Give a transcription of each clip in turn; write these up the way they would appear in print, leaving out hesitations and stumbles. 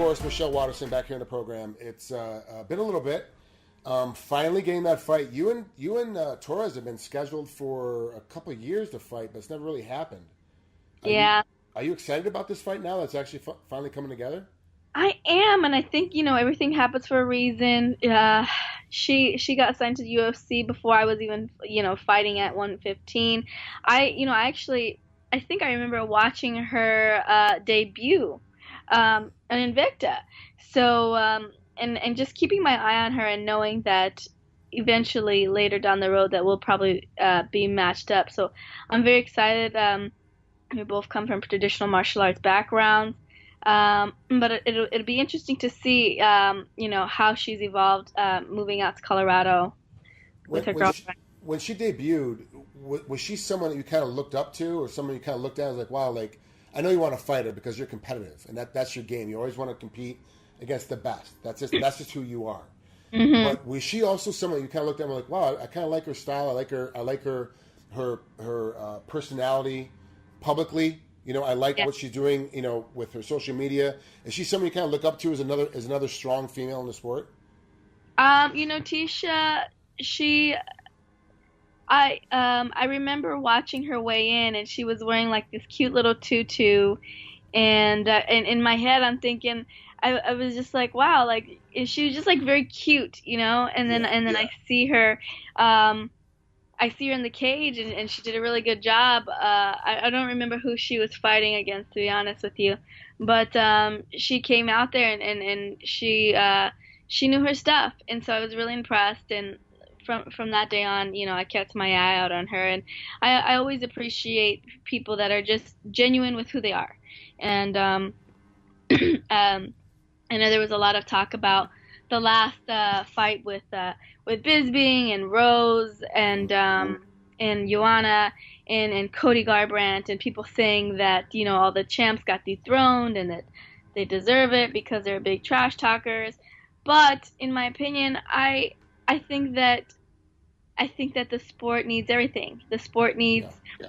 Torres, Michelle Waterson back here in the program. It's been a little bit. Finally getting that fight. You and Torres have been scheduled for a couple of years to fight, but it's never really happened. Yeah, Are you excited about this fight now that's actually finally coming together? I am, and I think everything happens for a reason. She got signed to the UFC before I was even fighting at 115. I actually I think I remember watching her debut in Invicta. So and just keeping my eye on her and knowing that eventually later down the road that we'll probably be matched up. So I'm very excited. We both come from traditional martial arts backgrounds. But it'll be interesting to see, how she's evolved, moving out to Colorado with When her when she, girlfriend. when she debuted, was she someone that you kind of looked up to, or someone you kind of looked at and was like, wow, like I know you want to fight her because you're competitive and that's your game. You always want to compete against the best. That's just who you are. Hmm. But was she also someone you kind of looked at and were like, wow, I kind of like her style. I like her personality publicly. I like Yeah. what she's doing. With her social media. Is she someone you kind of look up to as another strong female in the sport? Tecia, she, I remember watching her weigh in, and she was wearing like this cute little tutu, and in my head, I'm thinking, I was just like, wow, like she was just like very cute. And then Yeah. I see her, um, I see her in the cage, and she did a really good job. I don't remember who she was fighting against, to be honest with you, but she came out there, and she knew her stuff, and so I was really impressed. And from that day on, I kept my eye out on her, and I always appreciate people that are just genuine with who they are. And I know there was a lot of talk about the last fight with Bisbing and Rose and Joanna and Cody Garbrandt, and people saying that all the champs got dethroned and that they deserve it because they're big trash talkers. But in my opinion, I think that the sport needs everything. The sport needs, Yeah.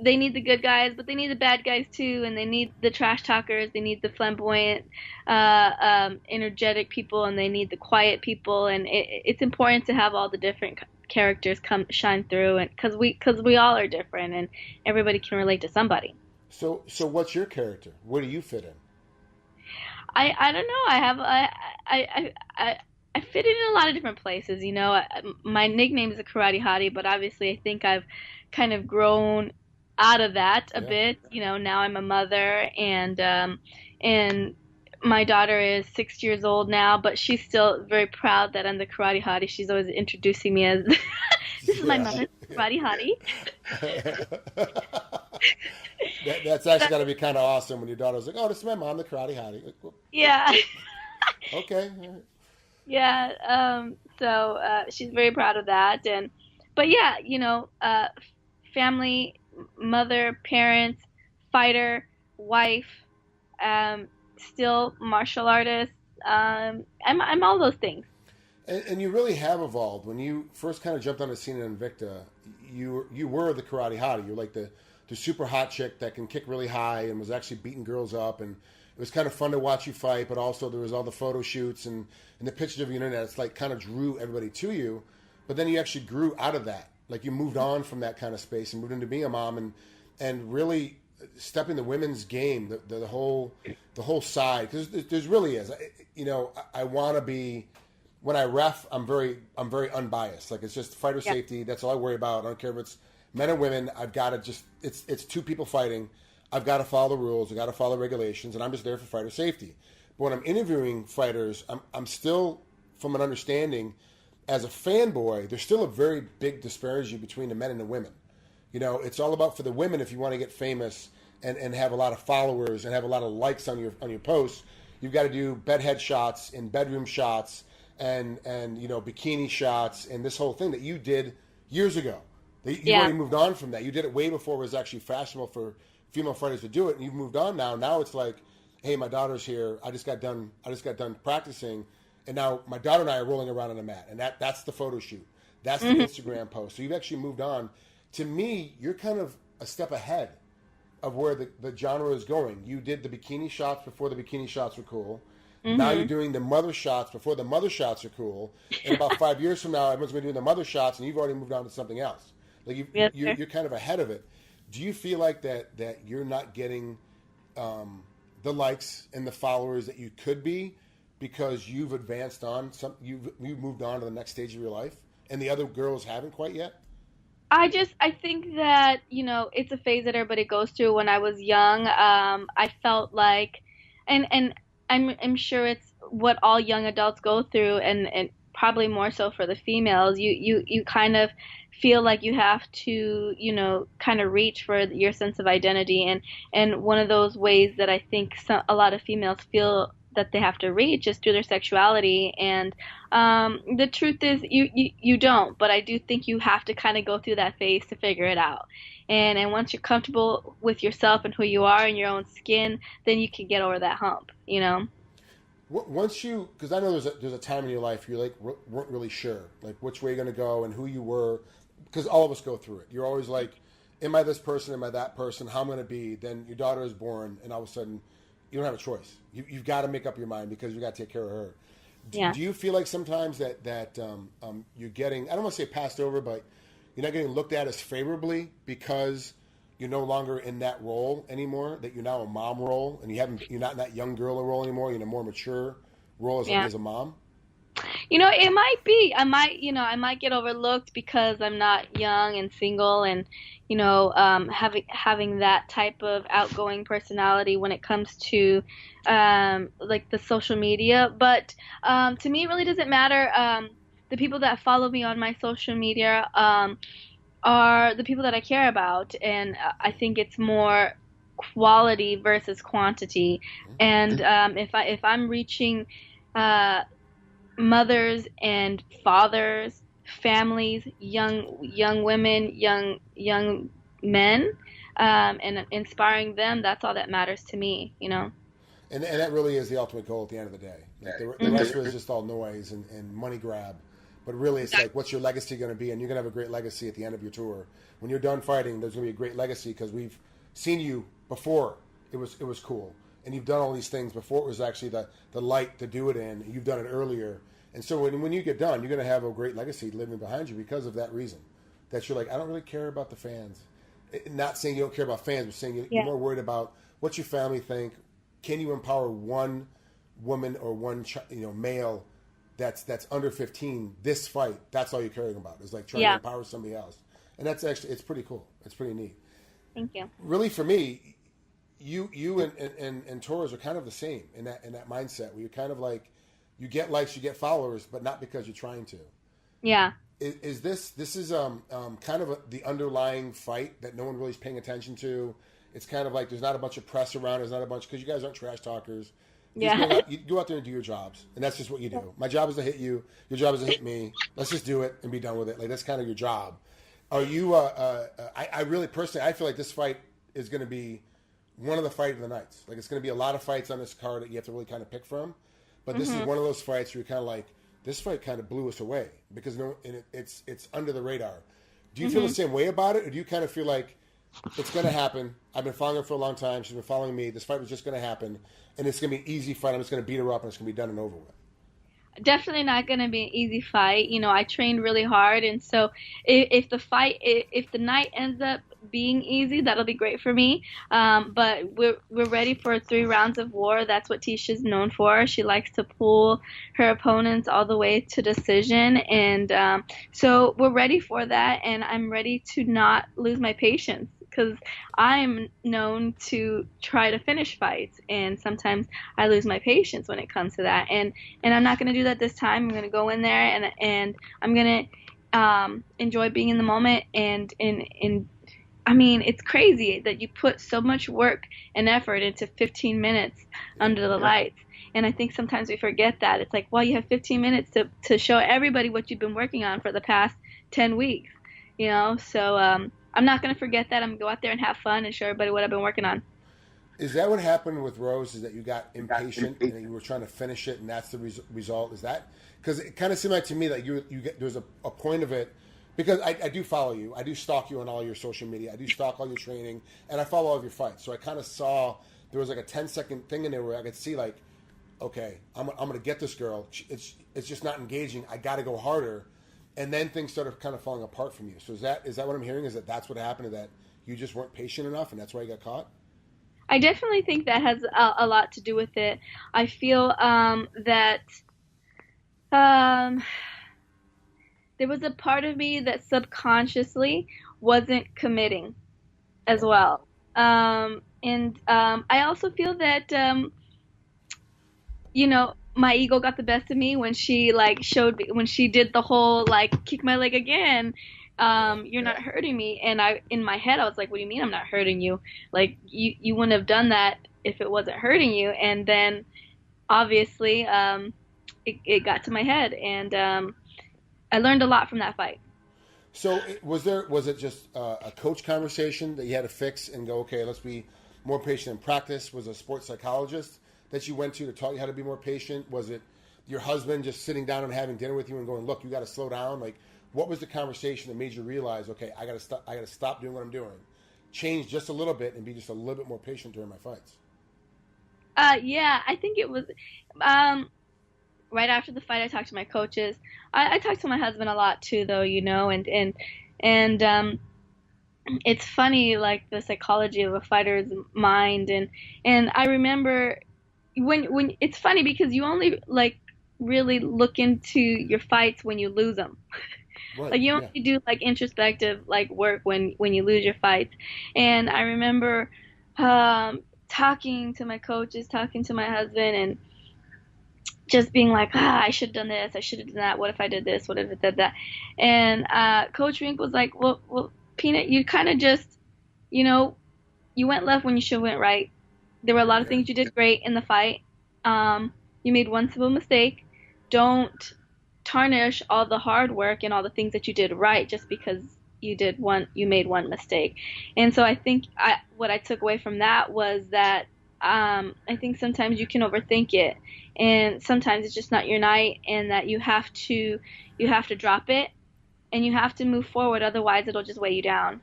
they need the good guys, but they need the bad guys too, and they need the trash talkers, they need the flamboyant, energetic people, and they need the quiet people, and it's important to have all the different characters come shine through, and because we all are different, and everybody can relate to somebody. So what's your character? Where do you fit in? I don't know. I fit in a lot of different places. My nickname is a karate hottie, but obviously I think I've kind of grown out of that a Yeah. bit. Now I'm a mother, and my daughter is 6 years old now, but she's still very proud that I'm the karate hottie. She's always introducing me as this is my Yeah. mother, karate hottie. That's actually got to be kind of awesome when your daughter's like, "Oh, this is my mom, the karate hottie." Like, well, Yeah. okay. All right. Yeah, so she's very proud of that, but yeah, family, mother, parents, fighter, wife, still martial artist. I'm all those things. And you really have evolved. When you first kind of jumped on the scene in Invicta, you were the karate hottie. You're like the super hot chick that can kick really high and was actually beating girls up. And it was kind of fun to watch you fight, but also there was all the photo shoots and the pictures of the internet. It's like kind of drew everybody to you. But then you actually grew out of that. Like you moved on from that kind of space and moved into being a mom and really stepping the women's game, the whole side, because there's really is. I want to be. When I ref, I'm very unbiased. Like it's just fighter Yeah. safety. That's all I worry about. I don't care if it's men or women. I've got to just it's two people fighting. I've got to follow the rules. I've got to follow the regulations, and I'm just there for fighter safety. But when I'm interviewing fighters, I'm still from an understanding as a fanboy. There's still a very big disparity between the men and the women. It's all about for the women if you want to get famous and have a lot of followers and have a lot of likes on your posts. You've got to do bed head shots and bedroom shots and bikini shots and this whole thing that you did years ago. You've Yeah. already moved on from that. You did it way before it was actually fashionable for female fighters to do it, and you've moved on now. Now it's like, hey, my daughter's here. I just got done practicing, and now my daughter and I are rolling around on the mat, and that's the photo shoot. That's the Hmm. Instagram post. So you've actually moved on. To me, you're kind of a step ahead of where the genre is going. You did the bikini shots before the bikini shots were cool. Now you're Mm-hmm. doing the mother shots before the mother shots are cool. And about 5 years from now, everyone's going to be doing the mother shots, and you've already moved on to something else. Like Yes, you're sir. you're kind of ahead of it. Do you feel like that you're not getting the likes and the followers that you could be because you've advanced on you've moved on to the next stage of your life, and the other girls haven't quite yet? I think that, it's a phase that everybody goes through. When I was young, I felt like, and I'm sure it's what all young adults go through, and probably more so for the females. You kind of feel like you have to, kind of reach for your sense of identity, and one of those ways that I think a lot of females feel that they have to reach is through their sexuality. And the truth is, you don't. But I do think you have to kind of go through that phase to figure it out. And once you're comfortable with yourself and who you are in your own skin, then you can get over that hump. Once you, because I know there's a time in your life you like weren't really sure like which way you're going to go and who you were, because all of us go through it. You're always like, am I this person? Am I that person? How I'm going to be? Then your daughter is born, and all of a sudden, you don't have a choice. You've got to make up your mind because you got to take care of her. Yeah. Do you feel like sometimes that you're getting, I don't want to say passed over, but you're not getting looked at as favorably because you're no longer in that role anymore, that you're now a mom role, and you're not in that young girl role anymore, you're in a more mature role Yeah. as a mom? It might be. I might get overlooked because I'm not young and single, and having that type of outgoing personality when it comes to like the social media. But to me, it really doesn't matter. The people that follow me on my social media are the people that I care about, and I think it's more quality versus quantity. And if I'm reaching uh, mothers and fathers, families, young women, young men, and inspiring them. That's all that matters to me. And that really is the ultimate goal at the end of the day. Like the rest of it is just all noise and money grab. But really, it's like, what's your legacy going to be? And you're going to have a great legacy at the end of your tour. When you're done fighting, there's going to be a great legacy because we've seen you before it was cool. And you've done all these things before it was actually the light to do it in. You've done it earlier. And so when you get done, you're going to have a great legacy living behind you because of that reason. That you're like, I don't really care about the fans. Not saying you don't care about fans, but saying you're Yeah. more worried about what your family think. Can you empower one woman or one male that's under 15 this fight? That's all you're caring about. It's like trying to Yeah. empower somebody else. And that's actually, it's pretty cool. It's pretty neat. Thank you. Really, for me, you and Torres are kind of the same in that mindset where you're kind of like, you get likes, you get followers, but not because you're trying to. Yeah. Is this is kind of the underlying fight that no one really is paying attention to? It's kind of like there's not a bunch of press around. There's not a bunch, because you guys aren't trash talkers. Yeah. You go out there and do your jobs, and that's just what you do. My job is to hit you. Your job is to hit me. Let's just do it and be done with it. Like, that's kind of your job. Are you? I really personally, I feel like this fight is going to be one of the fight of the nights. Like, it's going to be a lot of fights on this card that you have to really kind of pick from. But this is one of those fights where you're kind of like, this fight kind of blew us away because it's under the radar. Do you feel the same way about it, or do you kind of feel like it's going to happen? I've been following her for a long time. She's been following me. This fight was just going to happen, and it's going to be an easy fight. I'm just going to beat her up, and it's going to be done and over with. Definitely not going to be an easy fight. I trained really hard, and so if the night ends up being easy, that'll be great for me. But we're ready for 3 rounds of war. That's what Tecia's known for. She likes to pull her opponents all the way to decision, and so we're ready for that. And I'm ready to not lose my patience, because I'm known to try to finish fights, and sometimes I lose my patience when it comes to that. And I'm not going to do that this time. I'm going to go in there, and I'm going to enjoy being in the moment. And I mean, it's crazy that you put so much work and effort into 15 minutes under the lights. And I think sometimes we forget that. It's like, well, you have 15 minutes to show everybody what you've been working on for the past 10 weeks, So I'm not going to forget that. I'm going to go out there and have fun and show everybody what I've been working on. Is that what happened with Rose? Is that you got impatient and you were trying to finish it, and that's the result? Is that because it kind of seemed like to me that there's a point of it, Because I do follow you. I do stalk you on all your social media. I do stalk all your training, and I follow all of your fights. So I kind of saw there was like a 10-second thing in there where I could see like, okay, I'm going to get this girl. It's just not engaging. I got to go harder. And then things started kind of falling apart from you. So is that what I'm hearing? Is that's what happened? That you just weren't patient enough, and that's why you got caught? I definitely think that has a lot to do with it. I feel that um, there was a part of me that subconsciously wasn't committing as well. And I also feel that, my ego got the best of me when she like showed me, when she did the whole like kick my leg again. You're not hurting me. And in my head, I was like, what do you mean I'm not hurting you? Like you wouldn't have done that if it wasn't hurting you. And then obviously, it got to my head, and I learned a lot from that fight. So was it just a coach conversation that you had to fix and go, okay, let's be more patient in practice? Was it a sports psychologist that you went to taught you how to be more patient? Was it your husband just sitting down and having dinner with you and going, look, you got to slow down? Like, what was the conversation that made you realize, okay, I got to stop doing what I'm doing, change just a little bit, and be just a little bit more patient during my fights? Yeah, I think it was right after the fight. I talked to my coaches. I talked to my husband a lot too, though, and it's funny, like the psychology of a fighter's mind, and I remember when it's funny because you only like really look into your fights when you lose them. Right. Like you only do like introspective like work when you lose your fights. And I remember talking to my coaches, talking to my husband, and just being like, I should have done this, I should have done that. What if I did this? What if I did that? And Coach Rink was like, well, Peanut, you kind of just, you went left when you should have went right. There were a lot of things you did great in the fight. You made one simple mistake. Don't tarnish all the hard work and all the things that you did right just because you made one mistake. And so I think what I took away from that was that I think sometimes you can overthink it, and sometimes it's just not your night, and that you have to drop it and you have to move forward. Otherwise, it'll just weigh you down.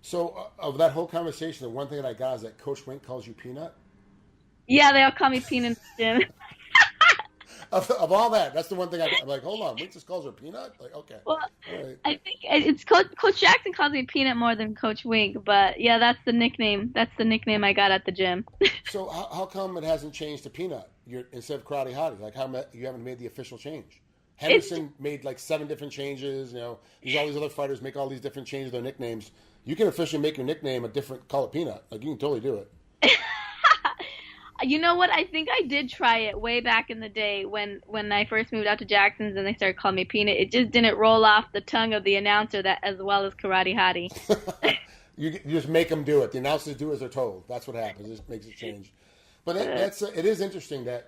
So of that whole conversation, the one thing that I got is that Coach Wink calls you Peanut. Yeah, they all call me Peanut in the gym. Of all that, that's the one thing I'm like, hold on, Wink just calls her Peanut? Like, okay. Well, All right. I think it's Coach Jackson calls me Peanut more than Coach Wink, but yeah, that's the nickname. That's the nickname I got at the gym. So how come it hasn't changed to Peanut instead of Karate Hottie? Like, how you haven't made the official change? Henderson made like 7 different changes. All these other fighters make all these different changes to their nicknames. You can officially make your nickname call it Peanut. Like, you can totally do it. You know what? I think I did try it way back in the day when I first moved out to Jackson's and they started calling me Peanut. It just didn't roll off the tongue of the announcer that as well as Karate Hottie. You just make them do it. The announcers do as they're told. That's what happens. It just makes it change. But it is interesting that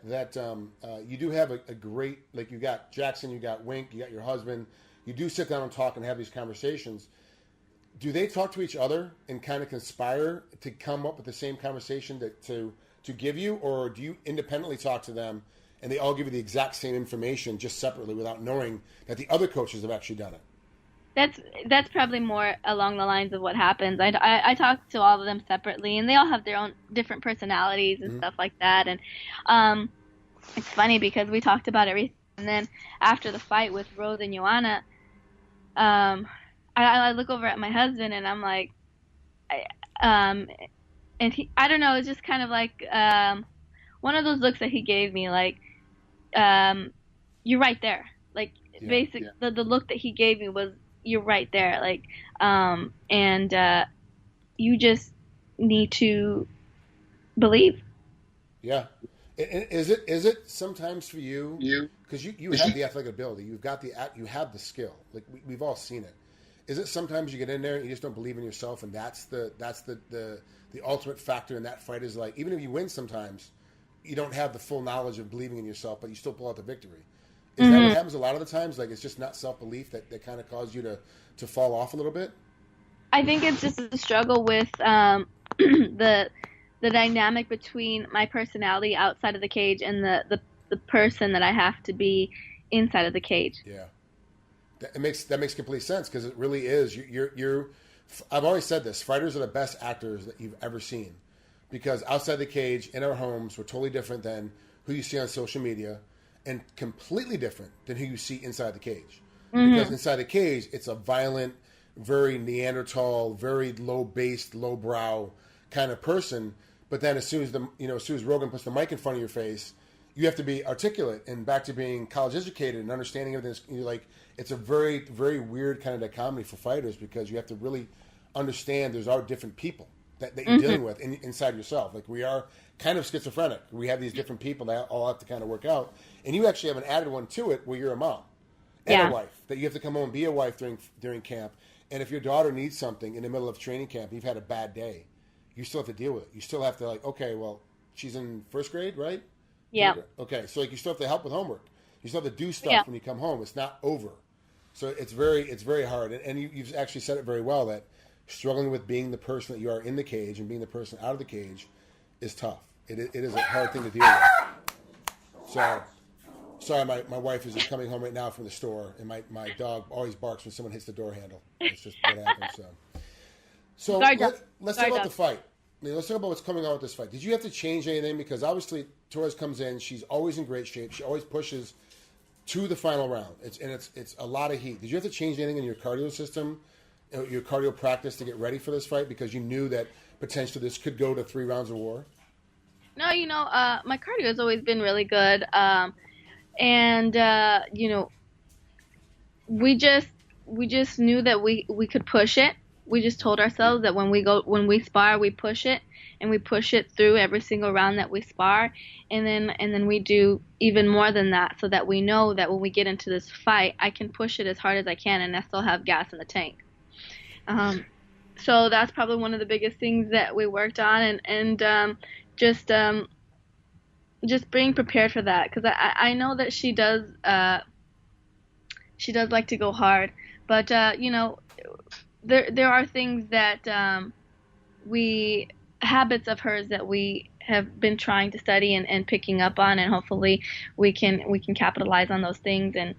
you do have a great, like, you got Jackson, you got Wink, you got your husband. You do sit down and talk and have these conversations. Do they talk to each other and kind of conspire to come up with the same conversation to give you, or do you independently talk to them and they all give you the exact same information just separately without knowing that the other coaches have actually done it? That's probably more along the lines of what happens. I talk to all of them separately, and they all have their own different personalities and stuff like that. And it's funny because we talked about everything, and then after the fight with Rose and Joanna, I look over at my husband and I'm like, and I don't know, it's just kind of like one of those looks that he gave me, like, you're right there. Like, basically, the look that he gave me was, you're right there. Like, and you just need to believe. Yeah. Is it sometimes for you? Because you have the athletic ability. You have the skill. Like, we've all seen it. Is it sometimes you get in there and you just don't believe in yourself, and that's the ultimate factor in that fight is, like, even if you win sometimes, you don't have the full knowledge of believing in yourself, but you still pull out the victory. Is that what happens a lot of the times? Like, it's just not self-belief that kind of caused you to fall off a little bit? I think it's just a struggle with the dynamic between my personality outside of the cage and the person that I have to be inside of the cage. Yeah. That makes complete sense because it really is. You're. I've always said this: fighters are the best actors that you've ever seen, because outside the cage, in our homes, we're totally different than who you see on social media, and completely different than who you see inside the cage. Because inside the cage, it's a violent, very Neanderthal, very low-based, low-brow kind of person. But then as soon as Rogan puts the mic in front of your face, you have to be articulate and back to being college educated and understanding everything. You're like, it's a very, very weird kind of dichotomy for fighters because you have to really understand there's all different people that you're dealing with inside yourself. Like, we are kind of schizophrenic. We have these different people that all have to kind of work out. And you actually have an added one to it where you're a mom and a wife, that you have to come home and be a wife during camp. And if your daughter needs something in the middle of training camp and you've had a bad day, you still have to deal with it. You still have to, like, okay, well, she's in first grade, right? Yeah. Okay, so like you still have to help with homework. You still have to do stuff when you come home. It's not over. So it's very hard. And you've actually said it very well, that struggling with being the person that you are in the cage and being the person out of the cage is tough. It is a hard thing to deal with. So, sorry, my wife is just coming home right now from the store, and my dog always barks when someone hits the door handle. It's just what happens. So let's talk about the fight. Let's talk about what's coming on with this fight. Did you have to change anything? Because obviously Torres comes in, she's always in great shape. She always pushes to the final round. It's a lot of heat. Did you have to change anything in your cardio system, your cardio practice to get ready for this fight because you knew that potentially this could go to 3 rounds of war? No, my cardio has always been really good. We just knew that we could push it. We just told ourselves that when we spar, we push it, and we push it through every single round that we spar, and then we do even more than that, so that we know that when we get into this fight, I can push it as hard as I can, and I still have gas in the tank. So that's probably one of the biggest things that we worked on, and just being prepared for that, because I know that she does like to go hard, but there are things that habits of hers that we have been trying to study and picking up on, and hopefully we can capitalize on those things and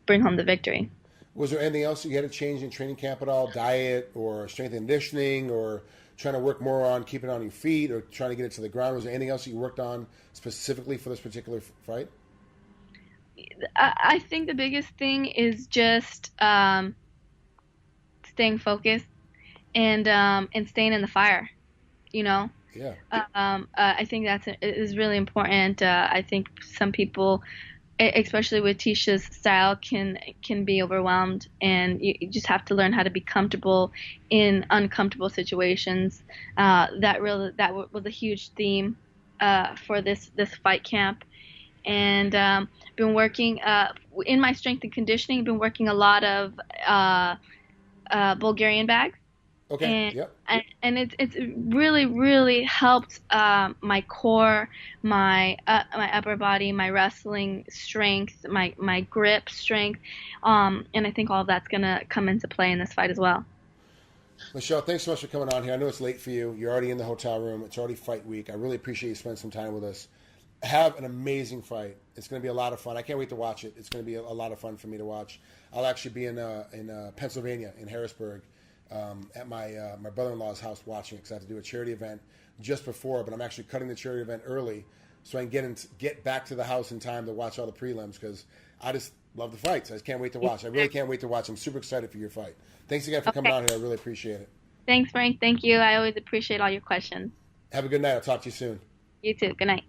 bring home the victory. Was there anything else that you had to change in training camp at all? Diet or strength and conditioning, or trying to work more on keeping it on your feet, or trying to get it to the ground? Was there anything else that you worked on specifically for this particular fight? I think the biggest thing is just staying focused and staying in the fire. Yeah. I think is really important. I think some people, especially with Tecia's style, can be overwhelmed, and you just have to learn how to be comfortable in uncomfortable situations. That was a huge theme for this fight camp, and been working in my strength and conditioning. Been working a lot of Bulgarian bags. Okay. And it's really, really helped my core, my upper body, my wrestling strength, my grip strength, and I think all of that's gonna come into play in this fight as well. Michelle, thanks so much for coming on here. I know it's late for you. You're already in the hotel room. It's already fight week. I really appreciate you spending some time with us. Have an amazing fight. It's going to be a lot of fun. I can't wait to watch it. It's going to be a lot of fun for me to watch. I'll actually be in Pennsylvania, in Harrisburg, at my brother-in-law's house watching it, because I have to do a charity event just before, but I'm actually cutting the charity event early so I can get back to the house in time to watch all the prelims, because I just love the fights. I just can't wait to watch. I really can't wait to watch. I'm super excited for your fight. Thanks again for coming on here. I really appreciate it. Thanks, Frank. Thank you. I always appreciate all your questions. Have a good night. I'll talk to you soon. You too. Good night.